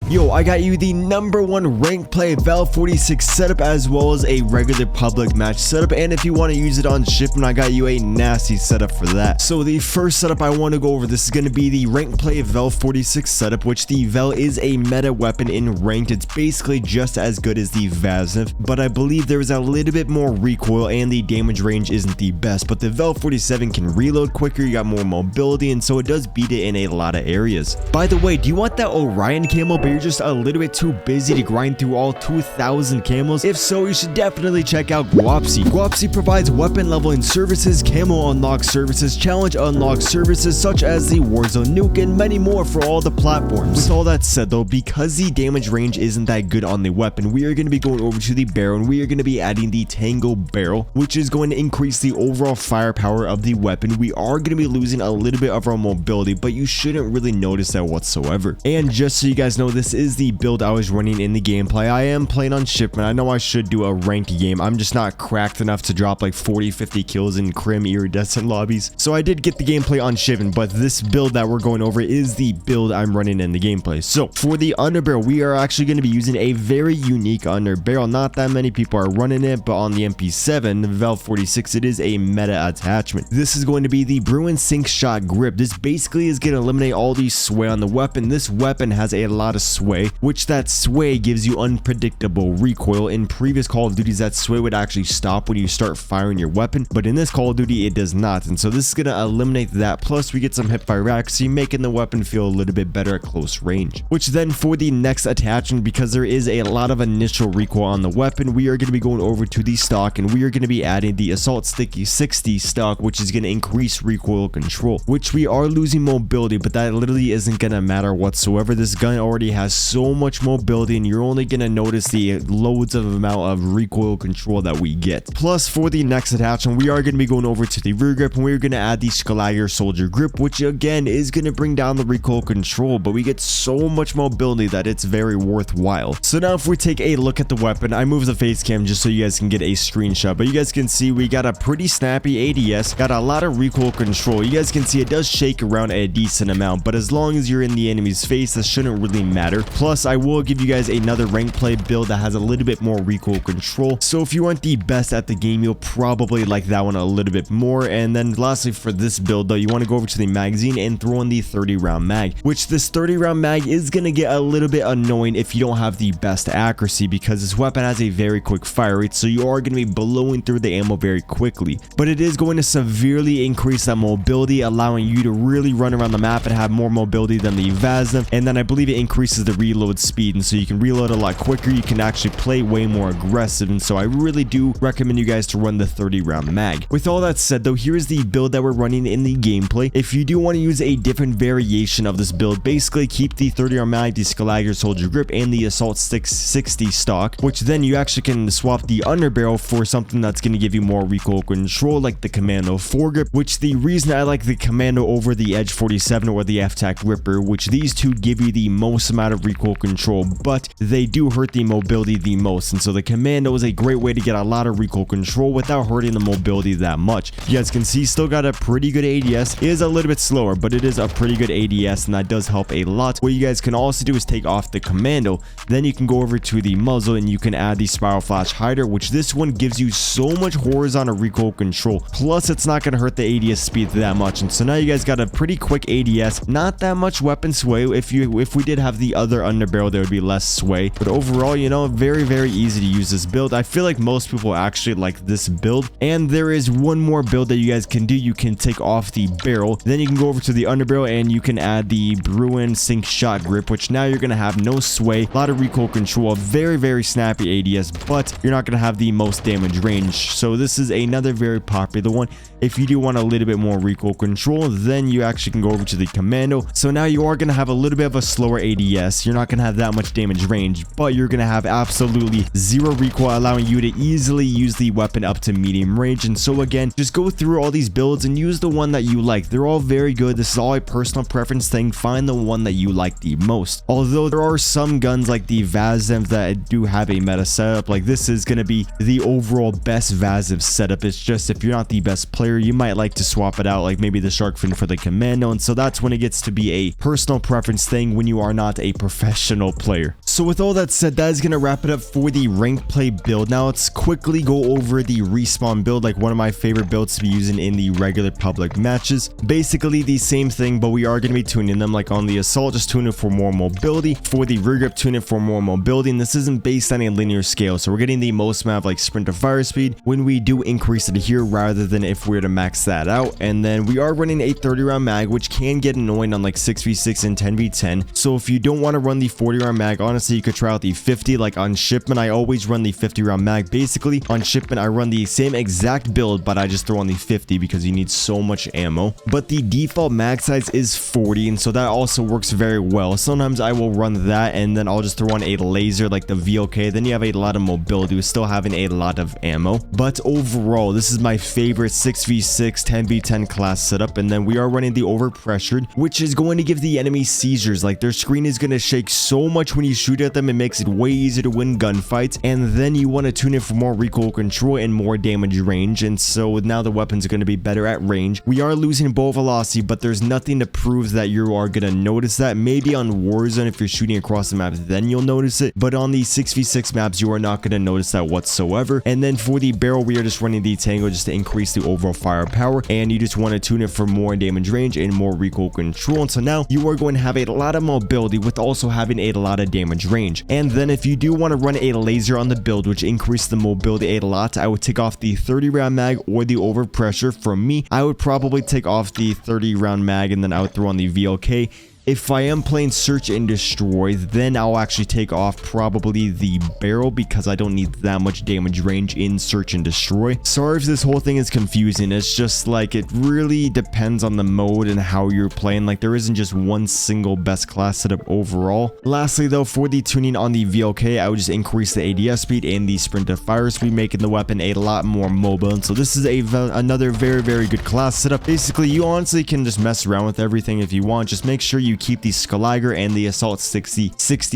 Yo, I got you the #1 rank play VEL 46 setup as well as a regular public match setup, and if you want to use it on shipment, I got you a nasty setup for that. So the first setup I want to go over, this is going to be the rank play VEL 46 setup, which the VEL is a meta weapon in ranked. It's basically just as good as the Vaznov, but I believe there is a little bit more recoil and the damage range isn't the best, but the VEL 47 can reload quicker, you got more mobility, and so it does beat it in a lot of areas. By the way, do you want that Orion camo, but you're just a little bit too busy to grind through all 2,000 camos? If so, you should definitely check out Guapci. Guapci provides weapon leveling services, camo unlock services, challenge unlock services such as the Warzone Nuke, and many more for all the platforms. With all that said though, because the damage range isn't that good on the weapon, we are going to be going over to the barrel and we are going to be adding the Tango barrel, which is going to increase the overall firepower of the weapon. We are going to be losing a little bit of our mobility, but you shouldn't really notice that whatsoever. And just so you guys know, this is the build I was running in the gameplay. I am playing on shipment. I know I should do a ranked game. I'm just not cracked enough to drop like 40-50 kills in crim iridescent lobbies, so I did get the gameplay on shipment, but this build that we're going over is the build I'm running in the gameplay. So for the underbarrel, we are actually going to be using a very unique underbarrel. Not that many people are running it, but on the MP7 VEL 46, it is a meta attachment. This is going to be the Bruin Sync Shot Grip. This basically is going to eliminate all the sway on the weapon. This weapon has a lot of sway, which that sway gives you unpredictable recoil. In previous Call of Duties, that sway would actually stop when you start firing your weapon, but in this Call of Duty it does not, and so this is going to eliminate that. Plus we get some hipfire accuracy, making the weapon feel a little bit better at close range. Which then for the next attachment, because there is a lot of initial recoil on the weapon, we are going to be going over to the stock and we are going to be adding the Assault Sticky 60 stock, which is going to increase recoil control, which we are losing mobility, but that literally isn't going to matter whatsoever. This gun already has so much mobility and you're only going to notice the loads of amount of recoil control that we get. Plus for the next attachment, we are going to be going over to the rear grip and we're going to add the Skalager Soldier Grip, which again is going to bring down the recoil control, but we get so much mobility that it's very worthwhile. So now if we take a look at the weapon, I moved the face cam just so you guys can get a screenshot, but you guys can see we got a pretty snappy ADS, got a lot of recoil control. You guys can see it does shake around a decent amount, but as long as you're in the enemy's face, that shouldn't really matter. Plus I will give you guys another rank play build that has a little bit more recoil control, so if you aren't the best at the game, you'll probably like that one a little bit more. And then lastly for this build though, you want to go over to the magazine and throw in the 30 round mag, which this 30 round mag is going to get a little bit annoying if you don't have the best accuracy, because this weapon has a very quick fire rate, so you are going to be blowing through the ammo very quickly, but it is going to severely increase that mobility, allowing you to really run around the map and have more mobility than the Vaznov. And then I believe it increases the reload speed, and so you can reload a lot quicker, you can actually play way more aggressive, and so I really do recommend you guys to run the 30 round mag. With all that said though, here's the build that we're running in the gameplay. If you do want to use a different variation of this build, basically keep the 30 round mag, the Skalager Soldier Grip, and the Assault Stick 60 stock, which then you actually can swap the underbarrel for something that's going to give you more recoil control, like the Commando foregrip, which the reason I like the Commando over the Edge 47 or the F-Tac Ripper, which these two give you the most amount of recoil control, but they do hurt the mobility the most, and so the Commando is a great way to get a lot of recoil control without hurting the mobility that much. You guys can see still got a pretty good ADS. It is a little bit slower, but it is a pretty good ADS, and that does help a lot. What you guys can also do is take off the Commando, then you can go over to the muzzle and you can add the Spiral Flash Hider, which this one gives you so much horizontal recoil control, plus it's not going to hurt the ADS speed that much, and so now you guys got a pretty quick ADS, not that much weapon sway. If we did have the other underbarrel, there would be less sway, but overall, you know, very easy to use this build. I feel like most people actually like this build. And there is one more build that you guys can do. You can take off the barrel, then you can go over to the underbarrel and you can add the Bruin Sync Shot Grip, which now you're going to have no sway, a lot of recoil control, a very snappy ADS, but you're not going to have the most damage range. So this is another very popular one. If you do want a little bit more recoil control, then you actually can go over to the Commando. So now you are going to have a little bit of a slower ADS. You're not going to have that much damage range, but you're going to have absolutely zero recoil, allowing you to easily use the weapon up to medium range. And so again, just go through all these builds and use the one that you like. They're all very good. This is all a personal preference thing. Find the one that you like the most. Although there are some guns like the Vaznov that do have a meta setup, like this is going to be the overall best Vaznov setup. It's just if you're not the best player, you might like to swap it out, like maybe the shark fin for the Commando, and so that's when it gets to be a personal preference thing when you are not a professional player. So with all that said, that is going to wrap it up for the rank play build. Now let's quickly go over the respawn build, like one of my favorite builds to be using in the regular public matches. Basically the same thing, but we are going to be tuning them. Like on the assault, just tune it for more mobility. For the rear grip, tune it for more mobility. And this isn't based on a linear scale, so we're getting the most amount of like sprint to fire speed when we do increase it here, rather than if we were to max that out. And then we are running a 30 round mag, which can get annoying on like 6v6 and 10v10. So if you don't want to run the 40 round mag, honestly you could try out the 50. Like on shipment, I always run the 50 round mag. Basically on shipment, I run the same exact build, but I just throw on the 50 because you need so much ammo. But the default mag size is 40, and so that also works very well. Sometimes I will run that, and then I'll just throw on a laser like the VLK. Then you have a lot of mobility with still having a lot of ammo. But overall, this is my favorite 6v6 10v10 class setup. And then we are running the overpressured, which is going to give the enemy seizures. Like their screen is going to shake so much when you shoot at them, it makes it way easier to win gunfights. And then you want to tune it for more recoil control and more damage range. And so now the weapons are going to be better at range. We are losing bow velocity, but there's nothing to prove that you are going to notice that. Maybe on Warzone, if you're shooting across the map, then you'll notice it. But on the 6v6 maps, you are not going to notice that whatsoever. And then for the barrel, we are just running the Tango just to increase the overall firepower. And you just want to tune it for more damage range and more recoil control. And so now you are going to have a lot of mobility with also having a lot of damage range. And then if you do want to run a laser on the build, which increases the mobility a lot, I would take off the 30 round mag or the overpressure. For me, I would probably take off the 30 round mag, and then I would throw on the VLK. If I am playing search and destroy, then I'll actually take off probably the barrel because I don't need that much damage range in search and destroy. Sorry if this whole thing is confusing. It's just like it really depends on the mode and how you're playing. Like there isn't just one single best class setup overall. Lastly though, for the tuning on the VLK, I would just increase the ADS speed and the sprint to fire speed, making the weapon a lot more mobile. And so this is another very good class setup. Basically, you honestly can just mess around with everything if you want. Just make sure you keep the Skaliger and the Assault 60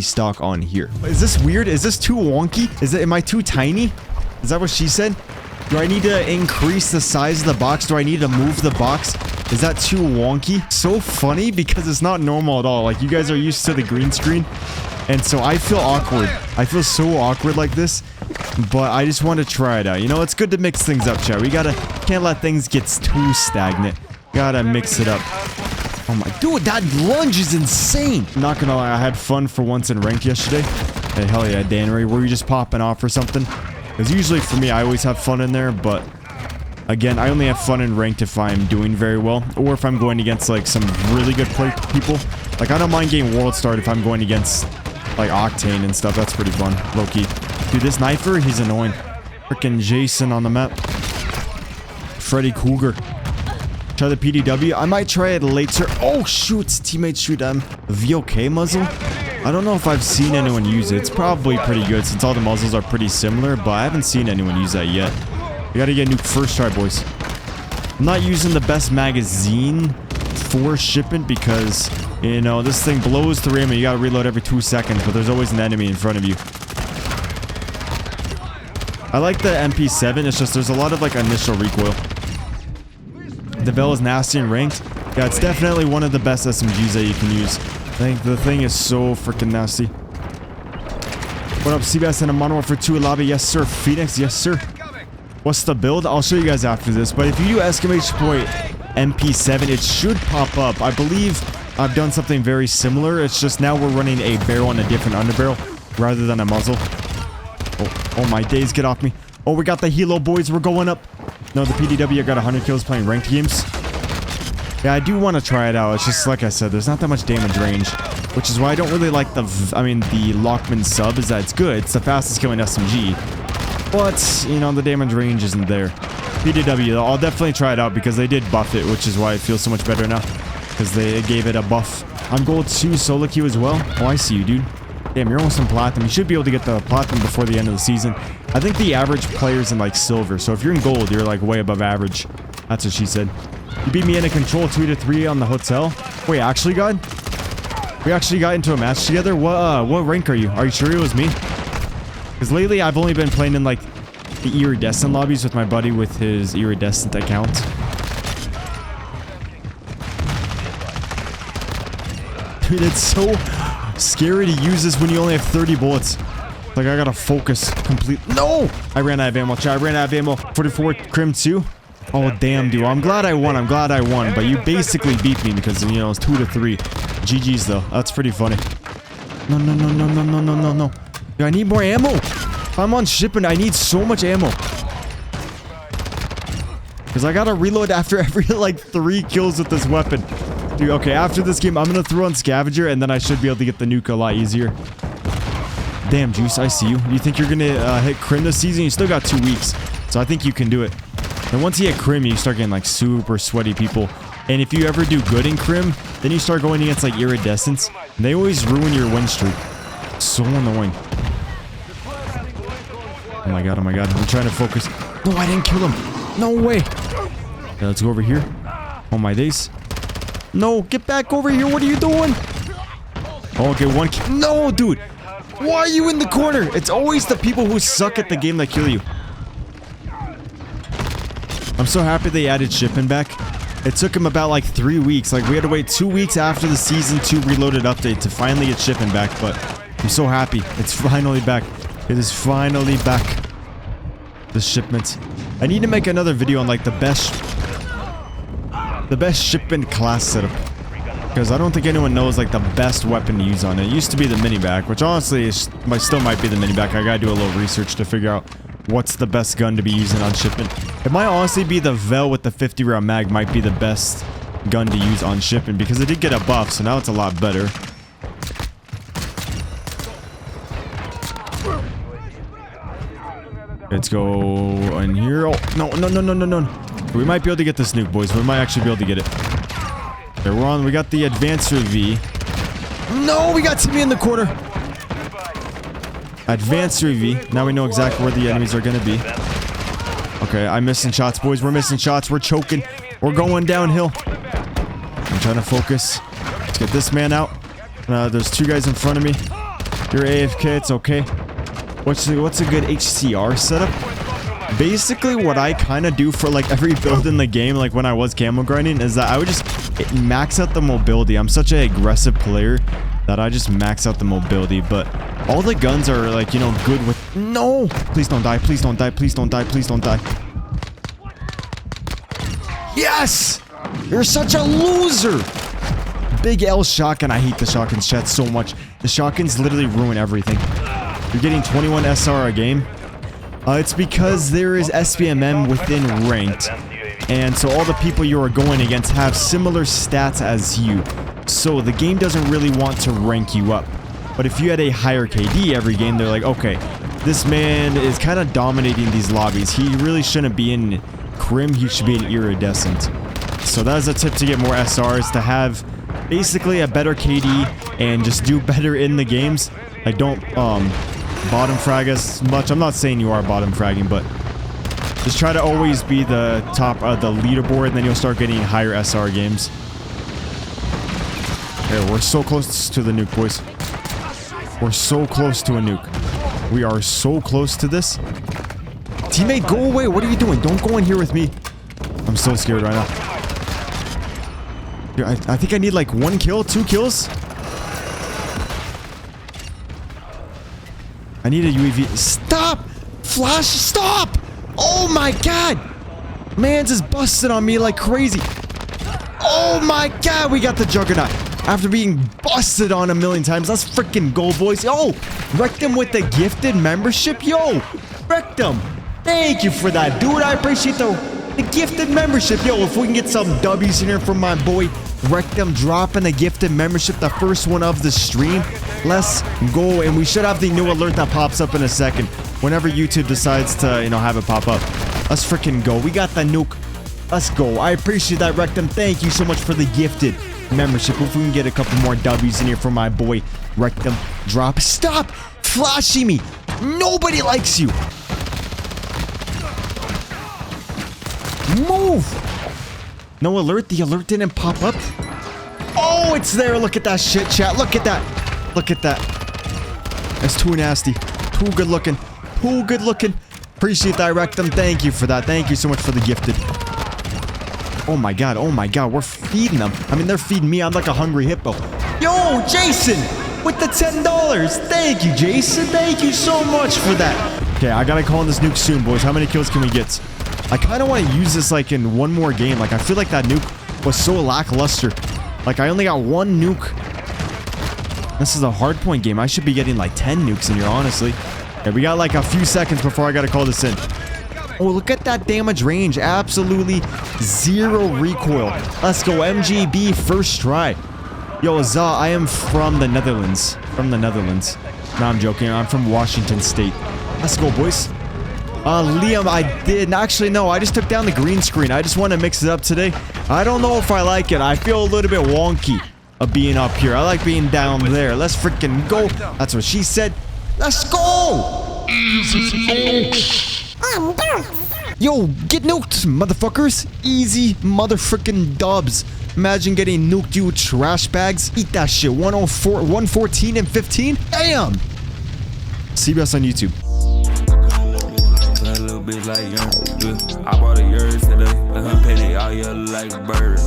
stock on here. Is this weird? Is this too wonky? Am I too tiny? Is that what she said? Do I need to increase the size of the box? Do I need to move the box? Is that too wonky? So funny because it's not normal at all. Like you guys are used to the green screen, and so I feel awkward. I feel so awkward like this, but I just want to try it out. You know, it's good to mix things up, chat. We can't let things get too stagnant. Gotta mix it up. Oh my, dude, that lunge is insane. I'm not gonna lie, I had fun for once in ranked yesterday. Hey, hell yeah, Danry, were you just popping off or something? Because usually for me, I always have fun in there, but again, I only have fun in ranked if I'm doing very well, or if I'm going against like some really good people. Like I don't mind getting world start if I'm going against like Octane and stuff. That's pretty fun, low key. Dude, this knifer, he's annoying. Freaking Jason on the map. Freddy Cougar. Try the PDW. I might try it later. Oh, shoot. Teammates shoot VLK muzzle. I don't know if I've seen anyone use it. It's probably pretty good since all the muzzles are pretty similar, but I haven't seen anyone use that yet. We gotta get Nuke first try, boys. I'm not using the best magazine for shipment because, you know, this thing blows through ammo. You gotta reload every 2 seconds, but there's always an enemy in front of you. I like the MP7. It's just there's a lot of like initial recoil. The VEL is nasty and ranked. Yeah, it's definitely one of the best SMGs that you can use. I think the thing is so freaking nasty. What up, Cbass and a Modern Warfare 2 lobby? Yes, sir. Phoenix? Yes, sir. What's the build? I'll show you guys after this. But if you do exclamation MP7, it should pop up. I believe I've done something very similar. It's just now we're running a barrel and a different underbarrel rather than a muzzle. Oh my days, get off me. Oh, we got the Hilo boys. We're going up. No, the PDW got 100 kills playing ranked games. Yeah, I do want to try it out. It's just like I said, there's not that much damage range, which is why I don't really like the Lockman sub. Is that it's good. It's the fastest killing SMG, but you know the damage range isn't there. PDW, I'll definitely try it out because they did buff it, which is why it feels so much better now because they gave it a buff. I'm gold 2 solo queue as well. Oh, I see you, dude. Damn, you're almost in platinum. You should be able to get the platinum before the end of the season. I think the average player's in like silver. So if you're in gold, you're like way above average. That's what she said. You beat me in a control 2-3 on the hotel. Wait, actually, God? We actually got into a match together? What rank are you? Are you sure it was me? Because lately I've only been playing in like the iridescent lobbies with my buddy with his iridescent account. Dude, it's so... scary to use this when you only have 30 bullets. Like, I gotta focus complete. No! I ran out of ammo, chat. I ran out of ammo. 44 crim 2. Oh, damn, dude. I'm glad I won. I'm glad I won. But you basically beat me because, you know, it's 2 to 3. GG's, though. That's pretty funny. No, no, no, no, no, no, no, no, no. Dude, I need more ammo. If I'm on shipping, I need so much ammo. Because I gotta reload after every, like, 3 kills with this weapon. Dude, okay, after this game, I'm gonna throw on Scavenger, and then I should be able to get the nuke a lot easier. Damn, Juice, I see you. You think you're gonna hit Crim this season? You still got 2 weeks. So I think you can do it. And once you hit Crim, you start getting, like, super sweaty people. And if you ever do good in Crim, then you start going against, like, Iridescents. And they always ruin your win streak. So annoying. Oh my god, oh my god. I'm trying to focus. No, I didn't kill him. No way. Okay, let's go over here. Oh my days. No, get back over here. What are you doing? Oh, okay, 1 kill. No, dude. Why are you in the corner? It's always the people who suck at the game that kill you. I'm so happy they added shipping back. It took him about like 3 weeks. Like, we had to wait 2 weeks after the Season 2 Reloaded update to finally get shipping back. But I'm so happy. It's finally back. It is finally back. The shipment. I need to make another video on like the best shipment class setup. Because I don't think anyone knows, like, the best weapon to use on it. It used to be the mini-back, which honestly still might be the mini-back. I gotta do a little research to figure out what's the best gun to be using on shipment. It might honestly be the VEL with the 50-round mag might be the best gun to use on shipment, because it did get a buff, so now it's a lot better. Let's go in here. Oh, no, no, no, no, no, no. We might be able to get this nuke, boys. We might actually be able to get it. Okay, we're on. We got the Advancer V. No, we got Timmy in the corner. Advancer V. Now we know exactly where the enemies are going to be. Okay, I'm missing shots, boys. We're missing shots. We're choking. We're going downhill. I'm trying to focus. Let's get this man out. There's 2 guys in front of me. You're AFK. It's okay. What's a good HCR setup? Basically, what I kind of do for like every build in the game, like when I was camo grinding, is that I would just max out the mobility. I'm such an aggressive player that I just max out the mobility. But all the guns are like, you know, good with... No! Please don't die. Please don't die. Please don't die. Please don't die. Yes! You're such a loser! Big L shotgun. I hate the shotguns, chat, so much. The shotguns literally ruin everything. You're getting 21 SR a game. It's because there is SBMM within ranked. And so all the people you are going against have similar stats as you. So the game doesn't really want to rank you up. But if you had a higher KD every game, they're like, okay, this man is kind of dominating these lobbies. He really shouldn't be in Crim. He should be in Iridescent. So that is a tip to get more SRs, to have basically a better KD and just do better in the games. Like, don't bottom frag as much. I'm not saying you are bottom fragging, but just try to always be the top of the leaderboard, and then you'll start getting higher SR games. Okay, we're so close to the nuke, boys. We're so close to a nuke. We are so close to this. Teammate, go away. What are you doing? Don't go in here with me. I'm so scared right now. Dude, I think I need like 1 kill, 2 kills. I need a UAV. Stop! Flash, stop! Oh my god! Man's is busting on me like crazy. Oh my god, we got the Juggernaut. After being busted on 1,000,000 times. Let's freaking go, boys. Yo! Wrecked him with the gifted membership. Yo! Wrecked him. Thank you for that, dude. I appreciate the gifted membership. Yo, if we can get some W's in here from my boy Rectum dropping a gifted membership, the first one of the stream. Let's go, and we should have the new alert that pops up in a second whenever YouTube decides to, you know, have it pop up. Let's freaking go. We got the nuke. Let's go. I appreciate that, Rectum. Thank you so much for the gifted membership. If we can get a couple more W's in here for my boy Rectum. Drop. Stop flashing me. Nobody likes you. Move. No alert. The alert didn't pop up. Oh, it's there. Look at that shit, chat. Look at that. Look at that. That's too nasty. Too good looking. Too good looking. Appreciate that, Rectum. Thank you for that. Thank you so much for the gifted. Oh my god. Oh my god. We're feeding them. I mean, they're feeding me. I'm like a hungry hippo. Yo, Jason. with the $10. Thank you, Jason. Thank you so much for that. Okay, I gotta call in this nuke soon, boys. How many kills can we get? I kind of want to use this like in one more game. Like, I feel like that nuke was so lackluster. Like, I only got one nuke. This is a hardpoint game. I should be getting like 10 nukes in here, honestly. Okay, we got like a few seconds before I gotta call this in. Oh, look at that damage range. Absolutely zero recoil. Let's go, MGB first try. Yo, Za, I am from the Netherlands. From the Netherlands. No, I'm joking. I'm from Washington State. Let's go, boys. Liam, I did. Actually, no. I just took down the green screen. I just want to mix it up today. I don't know if I like it. I feel a little bit wonky of being up here. I like being down there. Let's freaking go. That's what she said. Let's go. Yo, get nuked, motherfuckers. Easy motherfucking dubs. Imagine getting nuked, you trash bags. Eat that shit. 104, 114 and 15. Damn. Cbass on YouTube. Little bitch like young, I bought a yours today. Let her pay all yellow like a bird.